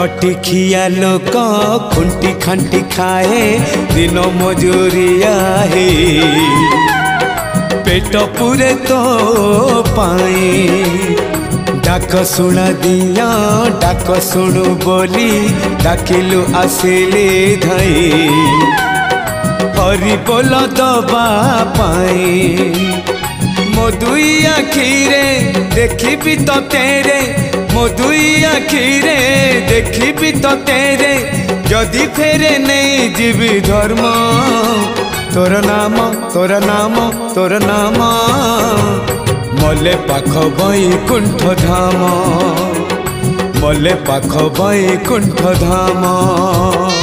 खटी खिया लोक खुंटी खांटी खाए दिन मजूरिया है पेट पूरे तो पाए डाक शुणा दिया डाक शुणु बोली डाकिलु आसिले धाई हरि बोल दबा पाए मो दुई आखिरे देखी तो तेरे मो दुई आखिरे देखी तो तेरे जदि फेरे नहीं जीवी धर्म तोर नाम तोर नाम तोर नाम मले पाख बैकुंठ धाम मले पाख बैकुंठ धाम।